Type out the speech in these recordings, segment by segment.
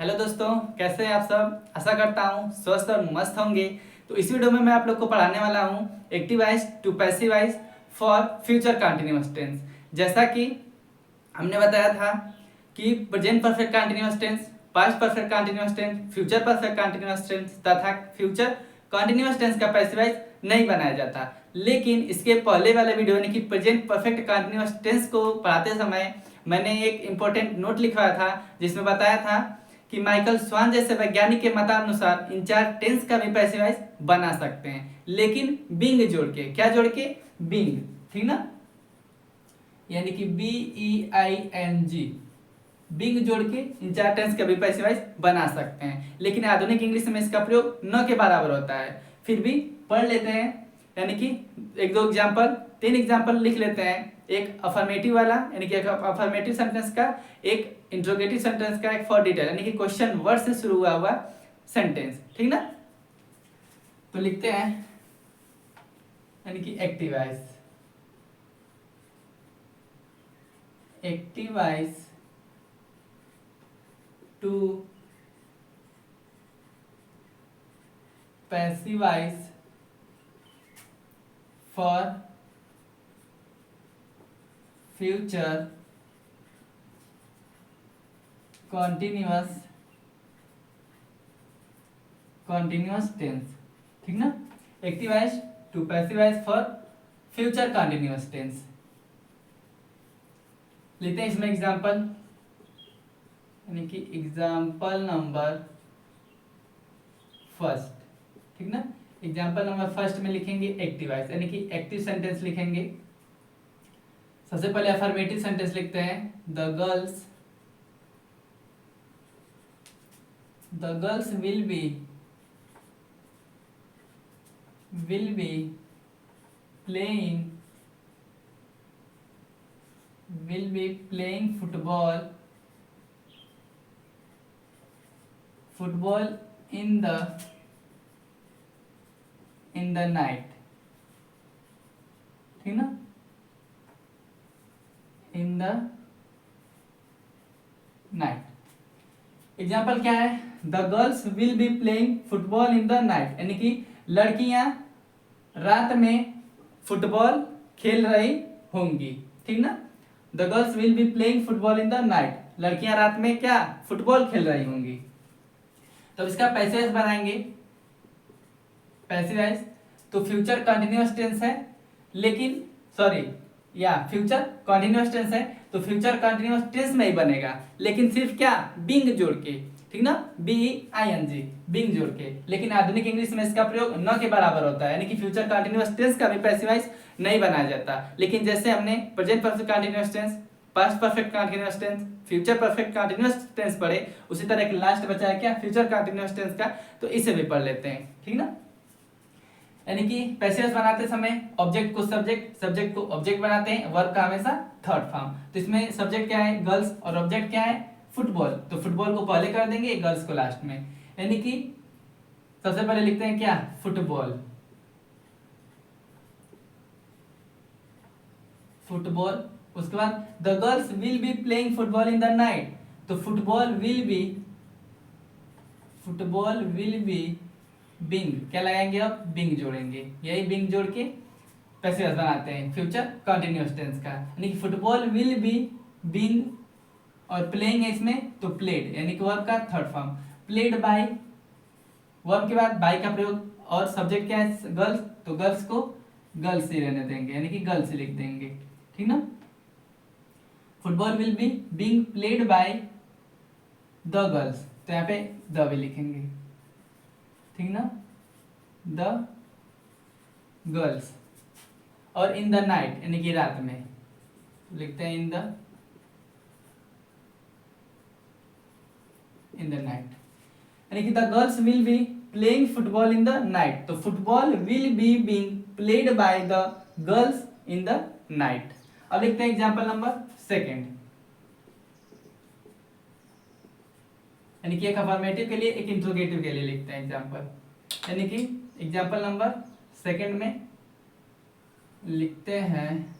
Hello दोस्तों, कैसे हैं आप सब। आशा करता हूँ स्वस्थ और मस्त होंगे। तो इस वीडियो में मैं आप लोग को पढ़ाने वाला हूँ active voice to passive voice for future continuous tense. जैसा कि हमने बताया था कि present perfect continuous tense, past perfect continuous tense, future perfect continuous tense तथा फ्यूचर कंटिन्यूअस टेंस का पैसिव वॉइस नहीं बनाया जाता। लेकिन इसके पहले वाले वीडियो यानी कि प्रेजेंट परफेक्ट कंटिन्यूअस टेंस को पढ़ाते समय मैंने एक इंपॉर्टेंट नोट लिखवाया था, जिसमें बताया था कि माइकल स्वान जैसे वैज्ञानिक के मतानुसार इन चार टेंस का भी पैसिव वॉइस बना सकते हैं, लेकिन बिंग जोड़ के। क्या जोड़ के? बिंग। ठीक ना, यानी कि BEING, बिंग जोड़ के इन चार टेंस का भी पैसिव वॉइस बना सकते हैं। लेकिन आधुनिक इंग्लिश में इसका प्रयोग न के बराबर होता है। फिर भी पढ़ लेते हैं, यानी कि एक दो एग्जाम्पल, तीन एग्जाम्पल लिख लेते हैं। एक अफर्मेटिव वाला यानी कि अफर्मेटिव सेंटेंस का, एक इंट्रोगेटिव सेंटेंस का, एक फॉर डिटेल यानी कि क्वेश्चन वर्ड से शुरू हुआ सेंटेंस। ठीक ना, तो लिखते हैं यानी कि active voice. Active voice to passive voice for future continuous tense. ठीक ना, active voice to passive voice for future continuous tense. लेते हैं इसमें एग्जांपल, यानी कि एग्जांपल नंबर फर्स्ट। ठीक ना, एग्जांपल नंबर फर्स्ट में लिखेंगे एक्टिव वॉइस यानी कि एक्टिव सेंटेंस लिखेंगे। सबसे पहले अफर्मेटिव सेंटेंस लिखते हैं, the girls will B playing football in the night। ठीक ना, इन द नाइट। एग्जाम्पल क्या है? The girls will be playing football in the night, यानी कि लड़कियां रात में फुटबॉल खेल रही होंगी। ठीक ना, the girls will be playing football in the night, लड़कियां रात में क्या? फुटबॉल खेल रही होंगी। तो इसका पैसिव वॉइस बनाएंगे। पैसिव वॉइस तो फ्यूचर कंटिन्यूअस टेंस है, लेकिन सॉरी या फ्यूचर कंटिन्यूअस टेंस है तो फ्यूचर कंटिन्यूअस टेंस में ही बनेगा, लेकिन सिर्फ क्या? बिंग जोड़ के। ठीक ना, BEING, बिंग जोड़ के। लेकिन आधुनिक इंग्लिश में इसका प्रयोग न के बराबर होता है, यानी कि फ्यूचर कंटिन्यूअस टेंस का भी पैसिव वॉइस नहीं बनाया जाता। लेकिन जैसे हमने present perfect continuous tense, past perfect continuous tense, future perfect continuous tense पढ़े, उसी तरह एक लास्ट बचा है क्या? फ्यूचर कंटिन्यूअस टेंस का। तो इसे भी पढ़ लेते हैं। ठीक ना, यानी कि पैसिव वॉइस बनाते समय ऑब्जेक्ट को सब्जेक्ट, सब्जेक्ट को ऑब्जेक्ट बनाते हैं, वर्ब का हमेशा थर्ड फॉर्म। तो इसमें सब्जेक्ट क्या है? गर्ल्स, और ऑब्जेक्ट क्या है? फुटबॉल। तो फुटबॉल को पहले कर देंगे, गर्ल्स को लास्ट में। यानी कि सबसे पहले लिखते हैं क्या? फुटबॉल। उसके बाद the girls will be playing football in the night, तो फुटबॉल विल बी बिंग, क्या लगाएंगे? अब बिंग जोड़ेंगे, यही बिंग जोड़ के पैसिव वॉइस बनाते हैं फ्यूचर कंटिन्यूअस टेंस का। यानी कि फुटबॉल विल बी बिंग, और प्लेइंग है इसमें तो प्लेड, यानी कि वर्ब का third form. Played by, verb के बाद बाय का प्रयोग, और सब्जेक्ट क्या है? गर्ल्स, तो गर्ल्स को गर्ल्स ही रहने देंगे, यानी कि गर्ल्स ही लिख देंगे। ठीक ना, football will be being played by the girls, तो यहाँ पे द भी लिखेंगे। ठीक ना, द गर्ल्स, और इन द नाइट यानी कि रात में लिखते हैं इन द नाइट, यानी कि the girls will be playing football in the night, तो football will be being played by the girls in the night. अब लिखते हैं एग्जांपल नंबर सेकंड, यानी कि एक अफर्मेटिव के लिए, एक इंट्रोगेटिव के लिए लिखते हैं एग्जांपल। यानी कि एग्जांपल नंबर सेकंड में लिखते हैं,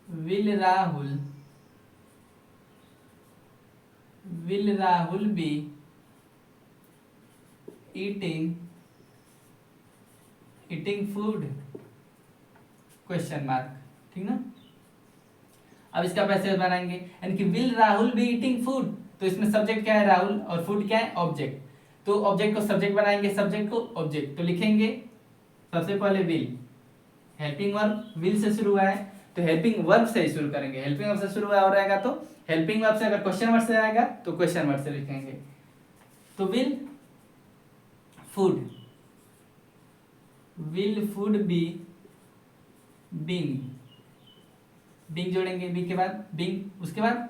will will Rahul be eating food, question mark, ठीक ना। अब इसका पैसे बनाएंगे, यानी कि will Rahul be eating food, तो इसमें सब्जेक्ट क्या है राहुल और फूड क्या है ऑब्जेक्ट, तो ऑब्जेक्ट को सब्जेक्ट बनाएंगे, सब्जेक्ट को ऑब्जेक्ट, तो लिखेंगे सबसे पहले will, helping verb will say शुरू हुआ है तो हेल्पिंग वर्ब से ही शुरू करेंगे, हेल्पिंग वर्ब से शुरू हुआ रहेगा तो हेल्पिंग वर्ब से, अगर क्वेश्चन वर्ड से आएगा तो क्वेश्चन वर्ड से लिखेंगे। तो विल फूड बी बिंग जोड़ेंगे, बी के बाद बिंग, उसके बाद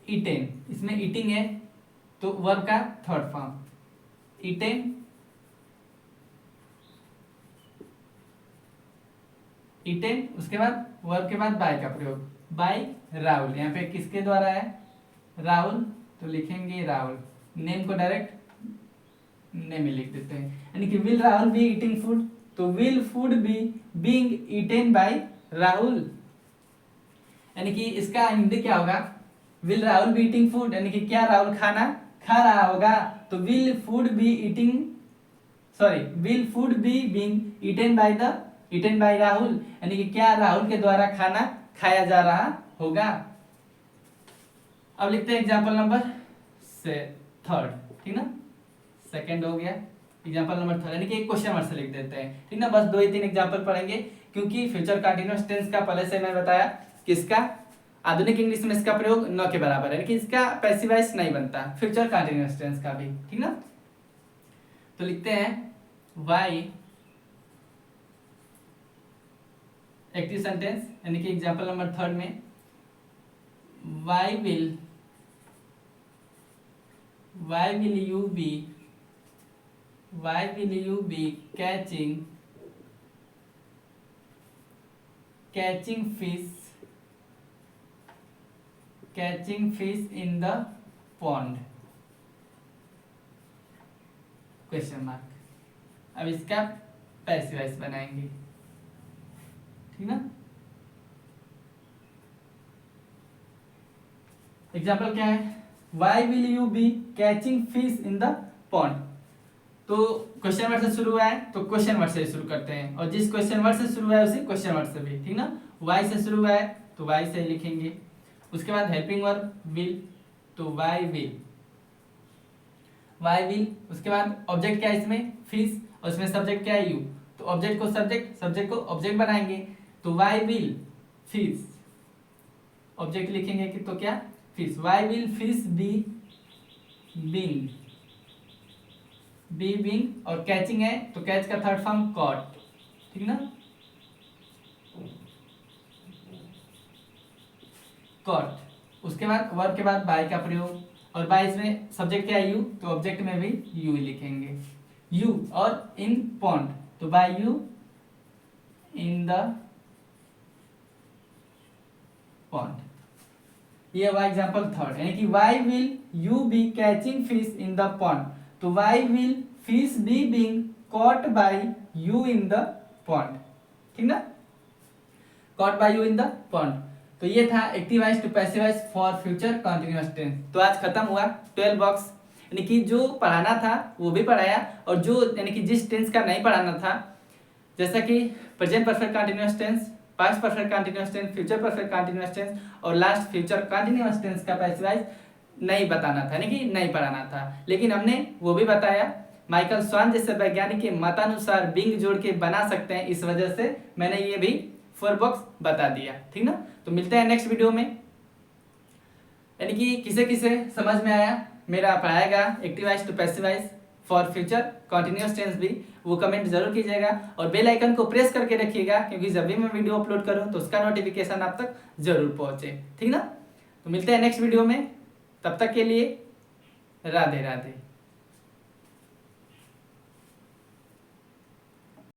ईटेन, इसमें ईटिंग है तो वर्ब का थर्ड फॉर्म ईटेन, उसके बाद वर्ब के बाद बाय का प्रयोग, बाय राहुल, यहाँ पे किसके द्वारा है राहुल, तो लिखेंगे राहुल, नेम को डायरेक्ट नेम में लिख देते हैं, यानी कि will Rahul be eating food, तो will food be being eaten by Rahul, यानी कि इसका हिंदी क्या होगा, will Rahul be eating food, यानी कि क्या राहुल खाना खा रहा होगा, तो will food be being eaten by Rahul, यानी कि क्या राहुल के द्वारा खाना खाया जा रहा होगा। अब लिखते हैं एग्जांपल नंबर थर्ड, ठीक ना, सेकंड हो गया, एग्जांपल नंबर थर्ड, यानी कि एक क्वेश्चन वर्ड से लिख देते हैं, ठीक ना, बस 2 या 3 एग्जांपल पढ़ेंगे, क्योंकि फ्यूचर कंटीन्यूअस टेंस का पहले से मैं बताया कि इसका आधुनिक इंग्लिश में इसका प्रयोग न के बराबर है, यानी कि इसका पैसिव वॉइस नहीं बनता, फ्यूचर कंटीन्यूअस टेंस का भी, ठीक ना। तो लिखते हैं वाई एक्टिव सेंटेंस, यानी कि एग्जांपल नंबर थर्ड में why will you be catching fish in the pond, question mark. अब इसका पैसिव वॉइस बनाएंगे, ठीक ना। एग्जाम्पल क्या है, why will you be catching fish in the pond, तो क्वेश्चन वर्ड से शुरू हुआ है तो क्वेश्चन वर्ड से शुरू करते हैं, और जिस क्वेश्चन वर्ड से शुरू हुआ है उसी क्वेश्चन वर्ड से भी, ठीक ना। वाई से शुरू हुआ है तो वाई से लिखेंगे, उसके बाद हेल्पिंग वर्ब विल, तो वाई विल, उसके बाद ऑब्जेक्ट क्या है इसमें फिश, और इसमें सब्जेक्ट क्या है यू, तो ऑब्जेक्ट को सब्जेक्ट को ऑब्जेक्ट बनाएंगे, तो वाई विल फिश, ऑब्जेक्ट लिखेंगे कि तो क्या fish, why will fish be being, और कैचिंग है तो कैच का थर्ड फॉर्म कॉट, ठीक ना, कॉट, उसके बाद वर्ब के बाद बाय का प्रयोग, और बाय इसमें सब्जेक्ट क्या है यू, तो ऑब्जेक्ट में भी यू लिखेंगे, यू, और इन पॉन्ड, तो by you in the pond, ये हुआ एग्जांपल थर्ड, यानी कि why will you be catching fish in the pond, तो why will fish be being caught by you in the pond, ठीक ना, caught by you in the pond. तो ये था active voice to passive voice for future continuous tense. तो आज खत्म हुआ 12 बॉक्स, यानी कि जो पढ़ाना था वो भी पढ़ाया, और जो यानी कि जिस टेंस का नहीं पढ़ाना था, जैसा कि present perfect continuous tense, past perfect continuous tense, future perfect continuous tense और लास्ट फ्यूचर कंटीन्यूअस टेंस का पैसिव वॉइस नहीं बताना था, यानी कि नहीं पढ़ाना था, लेकिन हमने वो भी बताया। माइकल स्वान जैसे वैज्ञानिक के मतानुसार बिंग जोड़ के बना सकते हैं, इस वजह से मैंने ये भी 4 बॉक्स बता दिया, ठीक ना। तो मिलते हैं नेक्स्ट वीडियो में, यानी कि किसे किसे समझ में आया मेरा पढ़ाएगा active voice to passive voice for future continuous tense भी, वो कमेंट जरूर कीजिएगा, और बेल आइकन को प्रेस करके रखिएगा, क्योंकि जब भी मैं वीडियो अपलोड करूं तो उसका नोटिफिकेशन आप तक जरूर पहुंचे, ठीक ना। तो मिलते हैं नेक्स्ट वीडियो में, तब तक के लिए राधे राधे।